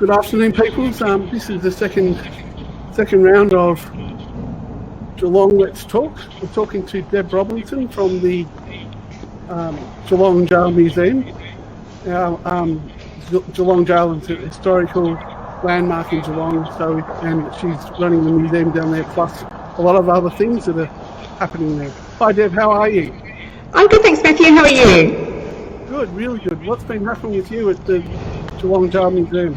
Good afternoon, peoples. This is the second round of Geelong Let's Talk. We're talking to Deb Robinson from the Geelong Gaol Museum. Now, Geelong Gaol is a historical landmark in Geelong, and she's running the museum down there, plus a lot of other things that are happening there. Hi, Deb. How are you? I'm good, thanks, Matthew. How are you? Good, really good. What's been happening with you at the Geelong Gaol Museum?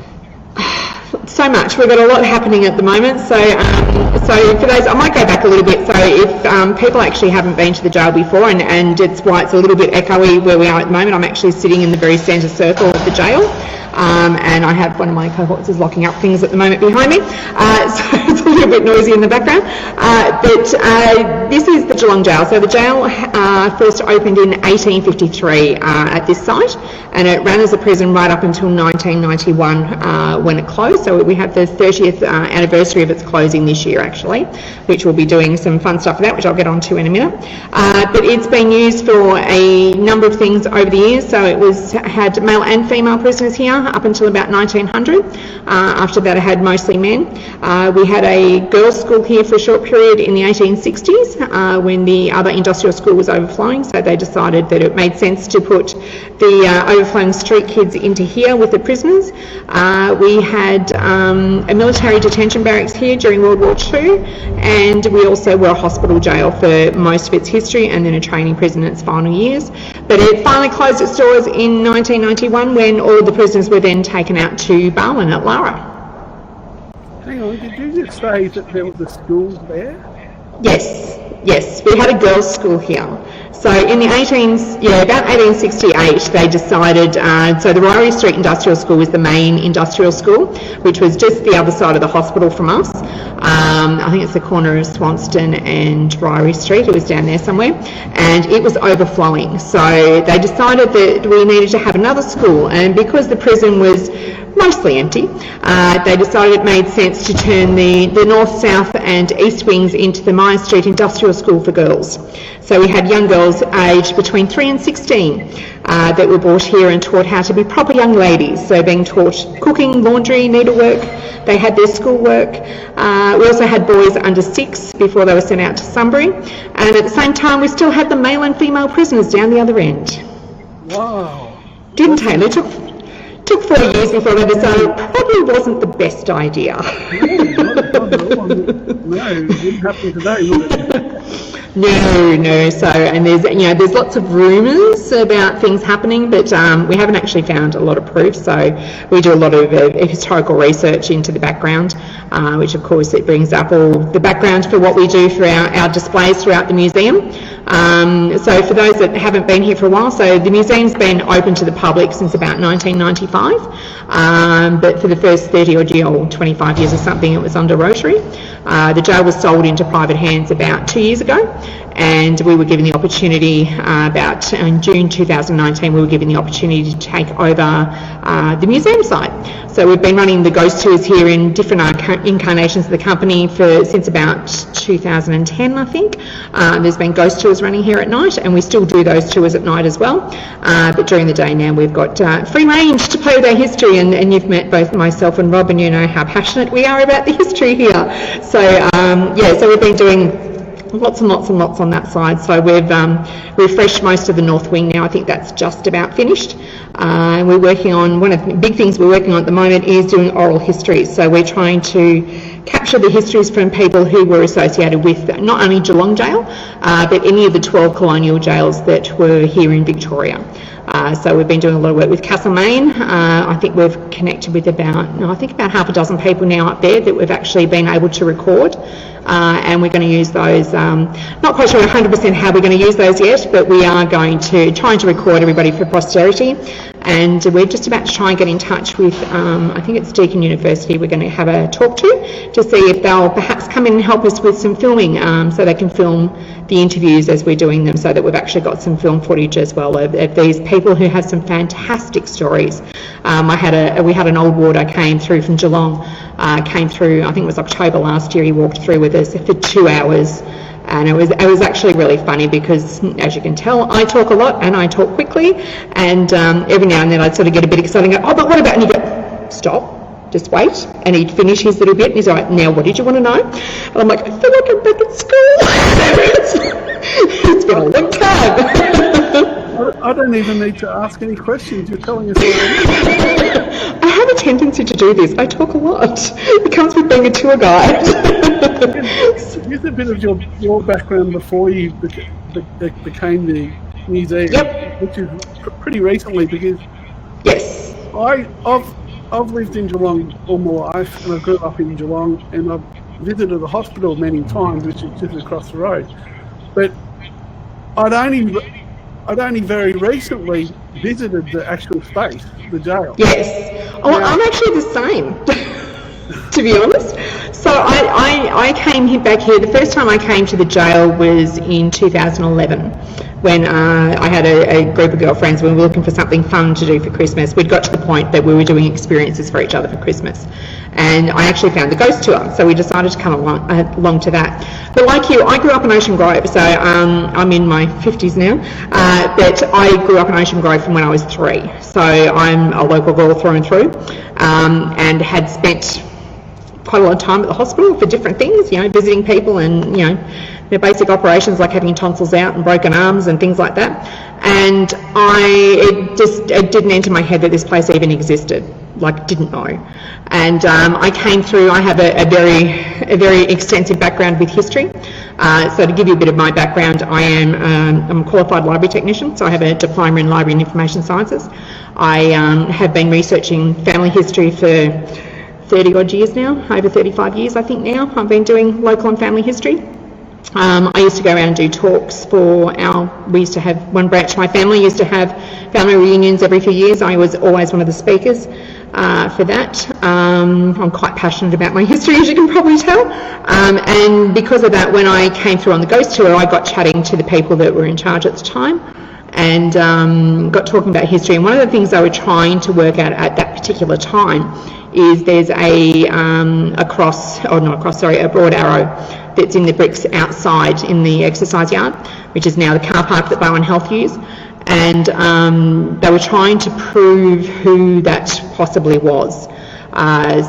So much. We've got a lot happening at the moment. So for those, I might go back a little bit. So if people actually haven't been to the jail before, and it's why it's a little bit echoey where we are at the moment, I'm actually sitting in the very centre circle of the jail. And I have one of my cohorts is locking up things at the moment behind me, so it's a little bit noisy in the background. But this is the Geelong Gaol. So the jail first opened in 1853 at this site, and it ran as a prison right up until 1991 when it closed. So we have the 30th anniversary of its closing this year, actually, which we'll be doing some fun stuff for that, which I'll get onto in a minute. But it's been used for a number of things over the years. So it had male and female prisoners here up until about 1900. After that, it had mostly men. We had a girls' school here for a short period in the 1860s when the other industrial school was overflowing, so they decided that it made sense to put the overflowing street kids into here with the prisoners. We had a military detention barracks here during World War II, and we also were a hospital jail for most of its history, and then a training prison in its final years. But it finally closed its doors in 1991 when all of the prisoners were then taken out to Barwon at Lara. Hang on, did you just say that there was a school there? Yes, we had a girls' school here. So in the about 1868, they decided, so the Ryrie Street Industrial School was the main industrial school, which was just the other side of the hospital from us. I think it's the corner of Swanston and Ryrie Street. It was down there somewhere, and it was overflowing. So they decided that we needed to have another school, and because the prison was mostly empty, they decided it made sense to turn the north, south and east wings into the Myer Street Industrial School for girls. So we had young girls aged between 3 and 16 that were brought here and taught how to be proper young ladies, so being taught cooking, laundry, needlework. They had their schoolwork. We also had boys under 6 before they were sent out to Sunbury, and at the same time we still had the male and female prisoners down the other end. Wow. Didn't they? It took 4 years before they decided it probably wasn't the best idea. No, it wouldn't happen today, would it? No. So, and there's lots of rumours about things happening, but we haven't actually found a lot of proof. So we do a lot of historical research into the background, which of course it brings up all the background for what we do for our displays throughout the museum. So for those that haven't been here for a while, so the museum's been open to the public since about 1995, but for the first 30 or 25 years or something, it was under Rotary. The jail was sold into private hands about 2 years ago, and we were given the opportunity in June 2019, we were given the opportunity to take over the museum site. So we've been running the ghost tours here in different incarnations of the company since about 2010, I think. There's been ghost tours running here at night, and we still do those tours at night as well. But during the day now, we've got free range to play with our history, and you've met both myself and Rob, and you know how passionate we are about the history here. So so we've been doing lots and lots and lots on that side. So we've refreshed most of the north wing now. I think that's just about finished. We're working on, one of the big things we're working on at the moment is doing oral histories. So we're trying to capture the histories from people who were associated with not only Geelong Gaol, but any of the 12 colonial jails that were here in Victoria. So we've been doing a lot of work with Castlemaine. I think we've connected with about half a dozen people now up there that we've actually been able to record. And we're going to use those, not quite sure 100% how we're going to use those yet, but we are trying to record everybody for posterity. And we're just about to try and get in touch with, I think it's Deakin University we're going to have a talk to see if they'll perhaps come in and help us with some filming, so they can film the interviews as we're doing them, so that we've actually got some film footage as well of these people who have some fantastic stories. We had an old warder came through from Geelong, I think it was October last year. He walked through with us for 2 hours, and it was actually really funny because, as you can tell, I talk a lot and I talk quickly, and every now and then I'd sort of get a bit excited and go, oh, but what about, and you go, stop, just wait. And he'd finish his little bit and he's like, now what did you want to know? And I'm like, I feel like I'm back at school. It's been a long time. I don't even need to ask any questions. You're telling us all. I have a tendency to do this. I talk a lot. It comes with being a tour guide. Give a bit of your background before you became the museum, Yep. which is pretty recently, because Yes. I've lived in Geelong all my life, and I grew up in Geelong, and I've visited the hospital many times, which is just across the road. But I'd only very recently visited the actual space, the jail. Yes. Oh, Now, I'm actually the same, to be honest. So I came back here, the first time I came to the jail was in 2011, when I had a group of girlfriends. We were looking for something fun to do for Christmas. We'd got to the point that we were doing experiences for each other for Christmas. And I actually found the ghost tour, so we decided to come along to that. But like you, I grew up in Ocean Grove, so I'm in my 50s now, but I grew up in Ocean Grove from when I was 3. So I'm a local girl through and through, and had spent quite a lot of time at the hospital for different things, visiting people and, their basic operations like having tonsils out and broken arms and things like that. And it didn't enter my head that this place even existed, didn't know. And I came through, I have a very extensive background with history. So to give you a bit of my background, I'm a qualified library technician, so I have a diploma in library and information sciences. I have been researching family history for 30 odd years now, over 35 years I think now. I've been doing local and family history. I used to go around and do talks we used to have one branch of my family used to have family reunions every few years. I was always one of the speakers for that. I'm quite passionate about my history, as you can probably tell. And because of that, when I came through on the ghost tour, I got chatting to the people that were in charge at the time, and got talking about history. And one of the things they were trying to work out at that particular time is there's a broad arrow that's in the bricks outside in the exercise yard, which is now the car park that Bowen Health use. And they were trying to prove who that possibly was.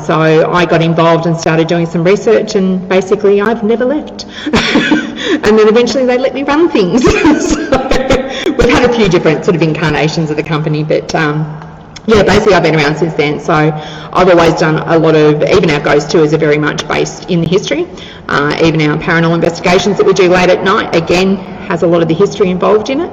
So I got involved and started doing some research, and basically I've never left. And then eventually they let me run things. So we've had a few different sort of incarnations of the company, but basically I've been around since then. So I've always done a lot of, even our ghost tours are very much based in the history. Even our paranormal investigations that we do late at night, again, has a lot of the history involved in it.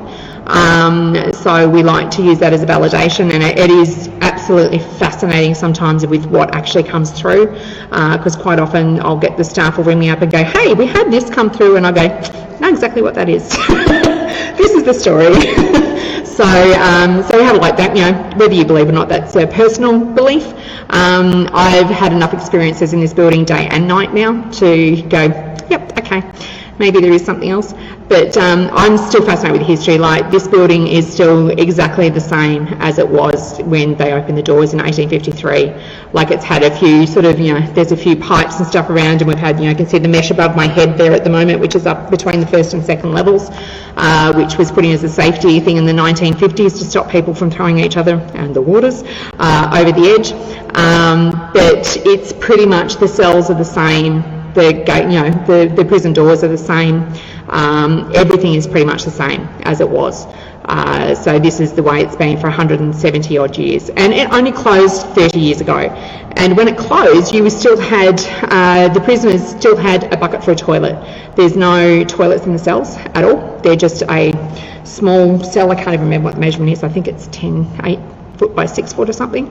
So we like to use that as a validation, and it is absolutely fascinating sometimes with what actually comes through, because quite often I'll get the staff will ring me up and go, hey, we had this come through, and I go, know exactly what that is. This is the story. So we have it like that, whether you believe or not, that's a personal belief. I've had enough experiences in this building day and night now to go, yep, okay, maybe there is something else. But I'm still fascinated with history. Like, this building is still exactly the same as it was when they opened the doors in 1853. Like, it's had a few sort of, there's a few pipes and stuff around, and we've had, you can see the mesh above my head there at the moment, which is up between the first and second levels, which was put in as a safety thing in the 1950s to stop people from throwing each other and the waters over the edge. But it's pretty much, the cells are the same, the gate, the prison doors are the same. Everything is pretty much the same as it was. So this is the way it's been for 170 odd years, and it only closed 30 years ago. And when it closed, you still had the prisoners still had a bucket for a toilet. There's no toilets in the cells at all. They're just a small cell. I can't even remember what the measurement is. I think it's 8 foot by 6 foot or something,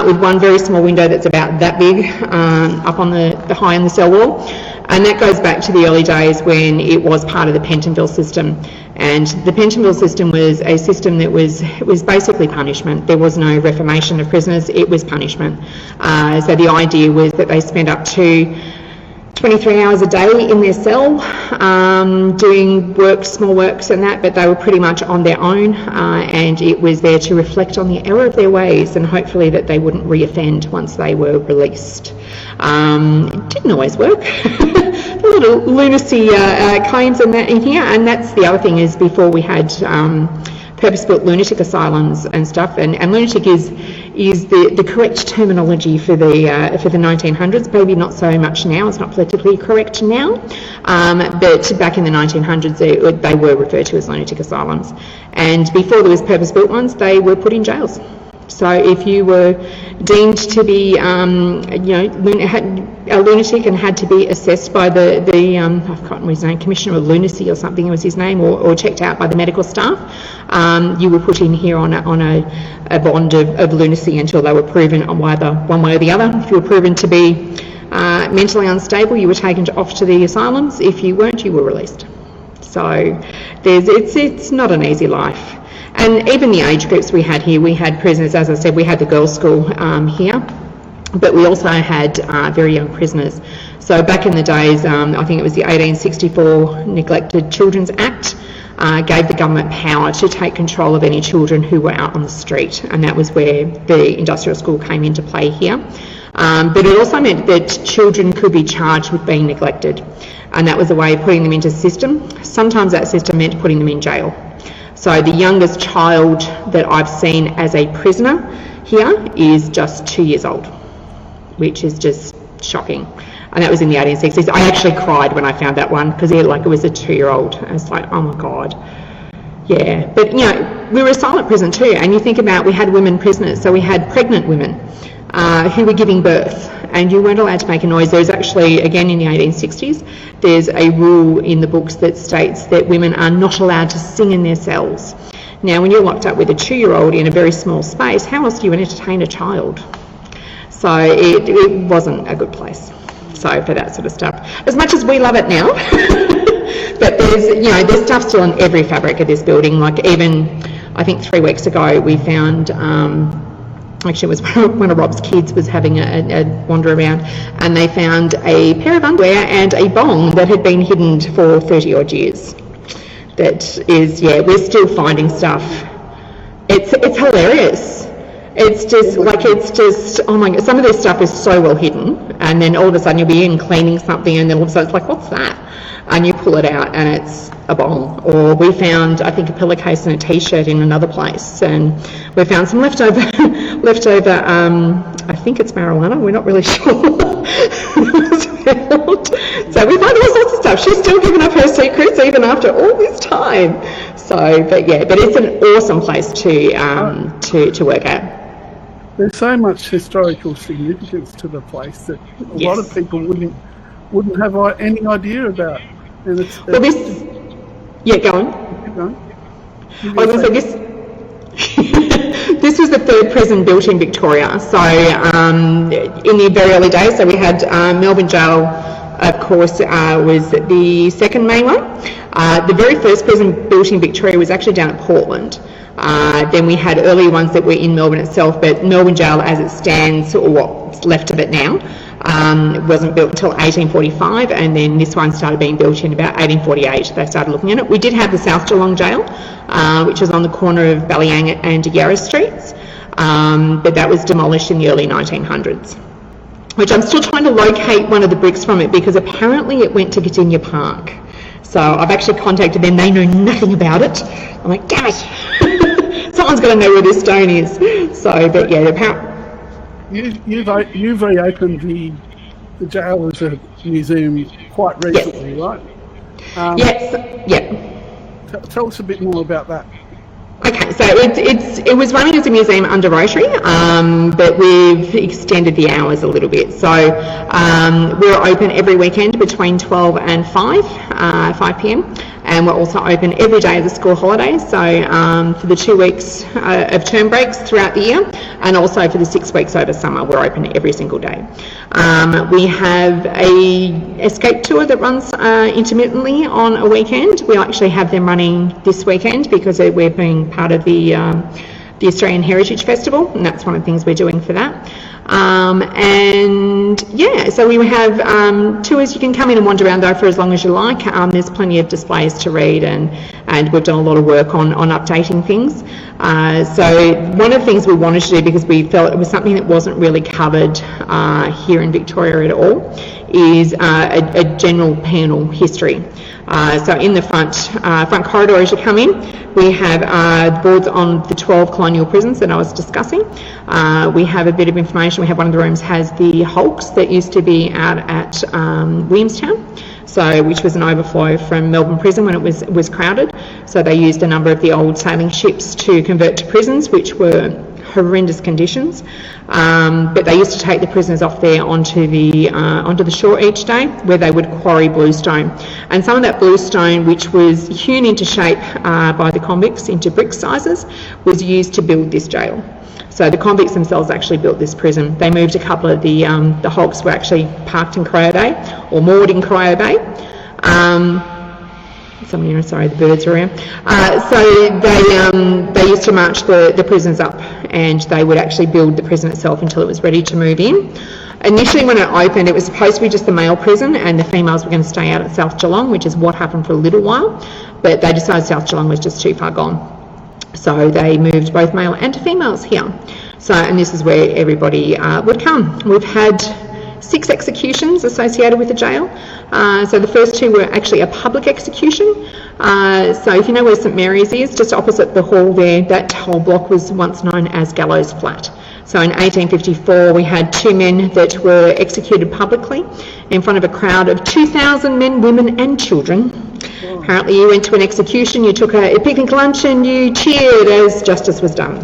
with one very small window that's about that big up on the high in the cell wall. And that goes back to the early days when it was part of the Pentonville system. And the Pentonville system was a system that was basically punishment. There was no reformation of prisoners, it was punishment. So the idea was that they spent up to 23 hours a day in their cell, doing work, small works and that, but they were pretty much on their own, and it was there to reflect on the error of their ways and hopefully that they wouldn't reoffend once they were released. It didn't always work. A little lunacy claims and that in here, and that's the other thing, is before we had purpose-built lunatic asylums and stuff, and lunatic is is the correct terminology for the 1900s. Maybe not so much now, it's not politically correct now, but back in the 1900s they were referred to as lunatic asylums. And before there was purpose-built ones, they were put in jails. So if you were deemed to be, a lunatic and had to be assessed by the I've forgotten his name, Commissioner of Lunacy or something was his name, or checked out by the medical staff, you were put in here on a bond of lunacy until they were proven either one way or the other. If you were proven to be mentally unstable, you were taken off to the asylums. If you weren't, you were released. So it's not an easy life. And even the age groups we had here, we had prisoners, as I said, we had the girls' school here, but we also had very young prisoners. So back in the days, I think it was the 1864 Neglected Children's Act, gave the government power to take control of any children who were out on the street, and that was where the industrial school came into play here. But it also meant that children could be charged with being neglected, and that was a way of putting them into the system. Sometimes that system meant putting them in jail. So the youngest child that I've seen as a prisoner here is just 2 years old, which is just shocking. And that was in the 1860s. I actually cried when I found that one because it was a 2-year-old. I was like, oh my God. Yeah, but we were a silent prison too. And you think about, we had women prisoners. So we had pregnant women who were giving birth, and you weren't allowed to make a noise. There's actually, again in the 1860s, there's a rule in the books that states that women are not allowed to sing in their cells. Now, when you're locked up with a 2-year-old in a very small space, how else do you entertain a child? So it wasn't a good place. So for that sort of stuff, as much as we love it now, but there's stuff still in every fabric of this building. Like even, I think 3 weeks ago, we found, actually it was one of Rob's kids was having a wander around, and they found a pair of underwear and a bong that had been hidden for 30 odd years. That is, we're still finding stuff. It's hilarious. It's just, oh my God, some of this stuff is so well hidden, and then all of a sudden you'll be in cleaning something, and then all of a sudden it's like, what's that? And you pull it out and it's a bong. Or we found, I think, a pillowcase and a t-shirt in another place, and we found some leftover, I think it's marijuana, we're not really sure. So we find all sorts of stuff. She's still giving up her secrets even after all this time. So, but it's an awesome place to work at. There's so much historical significance to the place that a lot of people wouldn't have any idea about. And it's go on. Keep going. I was going to say this was the third prison built in Victoria. So in the very early days, so we had Melbourne Gaol, of course, was the second main one. The very first prison built in Victoria was actually down at Portland. Then we had earlier ones that were in Melbourne itself, but Melbourne Gaol as it stands, or what's left of it now, wasn't built until 1845, and then this one started being built in about 1848. They started looking at it. We did have the South Geelong Gaol, which was on the corner of Ballyangan and Yarra Streets, but that was demolished in the early 1900s. Which I'm still trying to locate one of the bricks from it, because apparently it went to Gardenia Park. So I've actually contacted them. They know nothing about it. I'm like, damn it! Someone's got to know where this stone is. So, but yeah, apparently. You've reopened the jail as a museum quite recently, right? Yes. Yeah. Tell us a bit more about that. Okay, so it was running as a museum under Rotary, but we've extended the hours a little bit. So we're open every weekend between 12 and 5 p.m. And we're also open every day of the school holidays, so for the 2 weeks of term breaks throughout the year, and also for the 6 weeks over summer, we're open every single day. We have a escape tour that runs intermittently on a weekend. We actually have them running this weekend because we're being part of the Australian Heritage Festival, and that's one of the things we're doing for that. And yeah, so we have tours. You can come in and wander around though for as long as you like. There's plenty of displays to read, and we've done a lot of work on updating things. So one of the things we wanted to do, because we felt it was something that wasn't really covered here in Victoria at all, is a general penal history. So in the front corridor as you come in, we have boards on the 12 colonial prisons that I was discussing. We have a bit of information. We have one of the rooms has the hulks that used to be out at Williamstown, which was an overflow from Melbourne Prison when it was crowded. So they used a number of the old sailing ships to convert to prisons, which were horrendous conditions. But they used to take the prisoners off there onto the shore each day, where they would quarry bluestone. And some of that bluestone, which was hewn into shape by the convicts into brick sizes, was used to build this jail. So the convicts themselves actually built this prison. They moved a couple of the hulks were actually parked in Corio Bay, or moored in Corio Bay. The birds are around. So they used to march the prisoners up, and they would actually build the prison itself until it was ready to move in. Initially when it opened, it was supposed to be just the male prison, and the females were going to stay out at South Geelong, which is what happened for a little while, but they decided South Geelong was just too far gone. So they moved both male and females here. And this is where everybody would come. We've had 6 executions associated with the jail. So the first 2 were actually a public execution. So if you know where St Mary's is, just opposite the hall there, that whole block was once known as Gallows Flat. So in 1854, we had 2 men that were executed publicly in front of a crowd of 2,000 men, women and children. Apparently you went to an execution, you took a picnic lunch and you cheered as justice was done.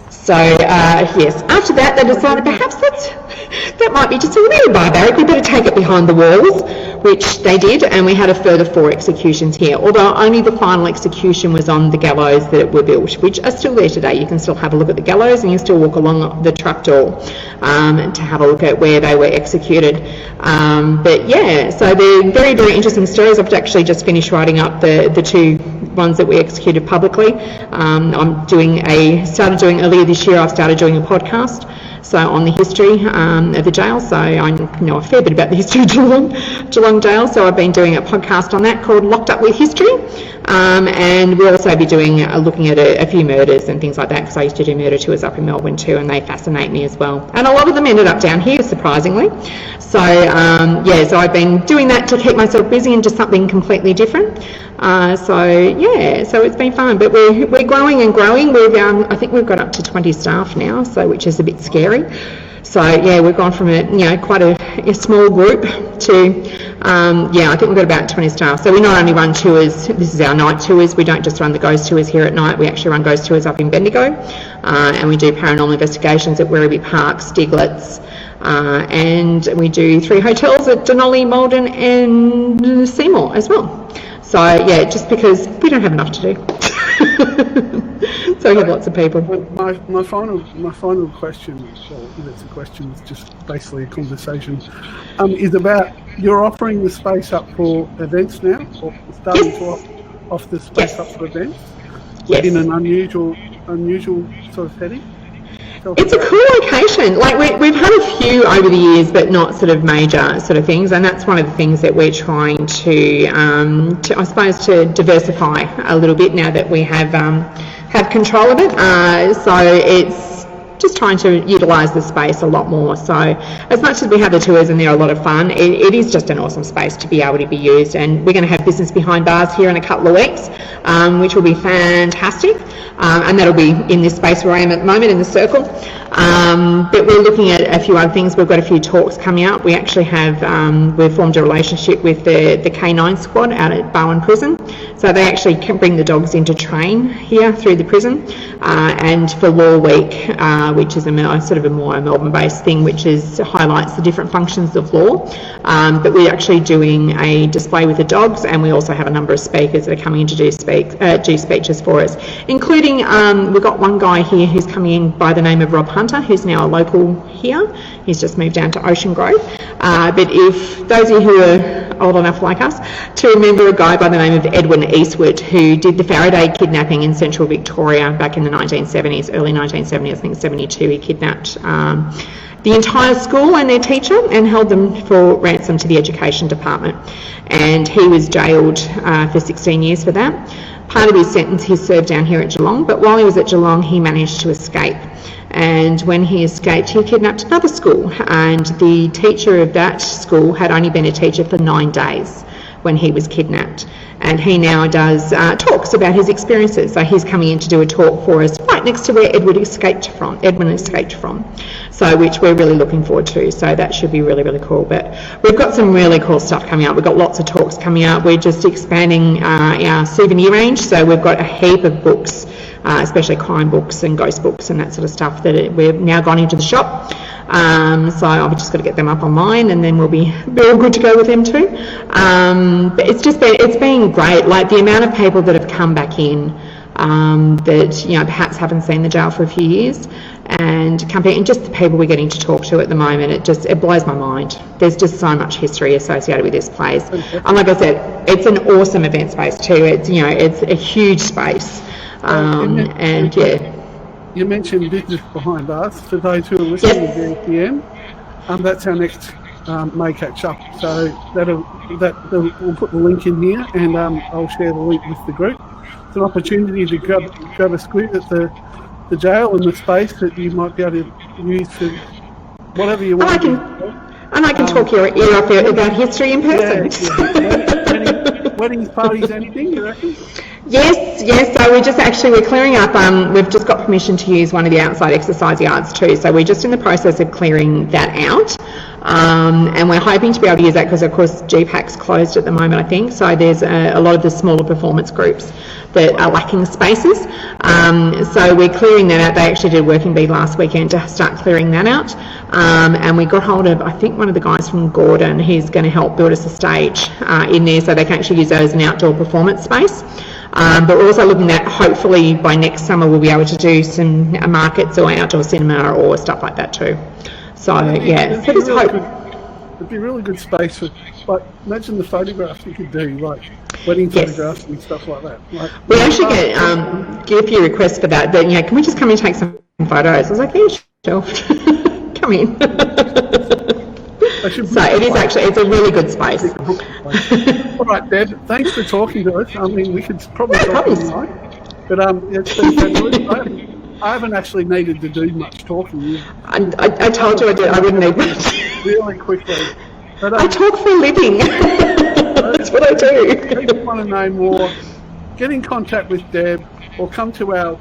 So yes, after that they decided perhaps that might be just a little barbaric, we better take it behind the walls, which they did, and we had a further 4 executions here, although only the final execution was on the gallows that were built, which are still there today. You can still have a look at the gallows, and you still walk along the trapdoor to have a look at where they were executed. But yeah, so they're very, very interesting stories. I've actually just finished writing up the 2 ones that we executed publicly. Started doing earlier this year, I've started doing a podcast on the history of the jail. So I know a fair bit about the history of Geelong Gaol. So I've been doing a podcast on that called Locked Up with History. And we'll also be looking at a few murders and things like that, because I used to do murder tours up in Melbourne too, and they fascinate me as well. And a lot of them ended up down here, surprisingly. So I've been doing that to keep myself busy and just something completely different. So it's been fun, but we're growing and growing. I think we've got up to 20 staff now, which is a bit scary. So yeah, we've gone from quite a small group to I think we've got about 20 staff. So we not only run tours, this is our night tours, we don't just run the ghost tours here at night, we actually run ghost tours up in Bendigo, and we do paranormal investigations at Werribee Park, Stiglitz, and we do 3 hotels at Denali, Malden and Seymour as well. So yeah, just because we don't have enough to do. So we have lots of people. My final question, well, it's a question, it's just basically a conversation, is about you're offering the space up for events now, or starting to offer the space up for events, in an unusual sort of setting. It's a cool location. We've had a few over the years, but not sort of major sort of things, and that's one of the things that we're trying to I suppose, to diversify a little bit now that we have control of it. So it's just trying to utilise the space a lot more. So as much as we have the tours and they're a lot of fun, it is just an awesome space to be able to be used, and we're going to have business behind bars here in a couple of weeks, which will be fantastic, and that'll be in this space where I am at the moment in the circle. But we're looking at a few other things. We've got a few talks coming up. We actually have we've formed a relationship with the K9 squad out at Barwon Prison, so they actually can bring the dogs in to train here through the prison, and for Law Week, which is a more Melbourne-based thing, which highlights the different functions of law. But we're actually doing a display with the dogs, and we also have a number of speakers that are coming in to do speeches for us, including we've got one guy here who's coming in by the name of Rob Hunter, who's now a local here. He's just moved down to Ocean Grove. But if those of you who are old enough like us to remember a guy by the name of Edwin Eastwood, who did the Faraday kidnapping in central Victoria back in the 1970s, early 1970s, I think 72, he kidnapped the entire school and their teacher and held them for ransom to the Education Department. And he was jailed for 16 years for that. Part of his sentence he served down here at Geelong, but while he was at Geelong he managed to escape. And when he escaped, he kidnapped another school, and the teacher of that school had only been a teacher for 9 days when he was kidnapped. And he now does talks about his experiences. So he's coming in to do a talk for us right next to where Edwin escaped from. So which we're really looking forward to. So that should be really, really cool. But we've got some really cool stuff coming up. We've got lots of talks coming up. We're just expanding our souvenir range. So we've got a heap of books, especially crime books and ghost books and that sort of stuff that we've now gone into the shop. So I've just got to get them up online, and then we'll be all good to go with them too. But it's been great. Like the amount of people that have come back in that perhaps haven't seen the jail for a few years, and just the people we're getting to talk to at the moment. It blows my mind. There's just so much history associated with this place, and like I said, it's an awesome event space too. It's a huge space, and yeah. You mentioned business behind bars. For those who are listening to GFDM, that's our next May catch up. So we'll put the link in here, and I'll share the link with the group. It's an opportunity to grab a squid at the jail and the space that you might be able to use to whatever you want. And I can talk your ear off about history in person. Yeah. Weddings, parties, anything, you reckon? Yes. So we're clearing up. We've just got permission to use one of the outside exercise yards too. So we're just in the process of clearing that out. And we're hoping to be able to use that because, of course, GPAC's closed at the moment, I think. So there's a lot of the smaller performance groups that are lacking spaces. So we're clearing that out. They actually did a working bee last weekend to start clearing that out. And we got hold of, I think, one of the guys from Gordon. He's going to help build us a stage in there so they can actually use that as an outdoor performance space. But we're also looking at, hopefully by next summer, we'll be able to do some markets or outdoor cinema or stuff like that too. So yeah, so just hope. It'd be a really good space for, like, imagine the photographs you could do, like wedding photographs and stuff like that. Like, we actually get a few requests for that. That can we just come and take some photos? I was like, yeah, sure, come in. So it's a really good space. All right, Deb, thanks for talking to us. I mean, we could probably talk all night, but it's been fabulous. I haven't actually needed to do much talking. I told you I wouldn't need much. Really quickly. But, I talk for a living. That's what I do. If you want to know more, get in contact with Deb, or come to our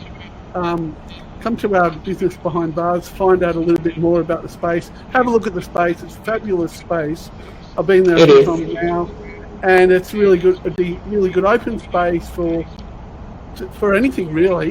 business behind bars, find out a little bit more about the space. Have a look at the space. It's a fabulous space. I've been there for some time now, and it's really good. It'd be really good open space for anything really.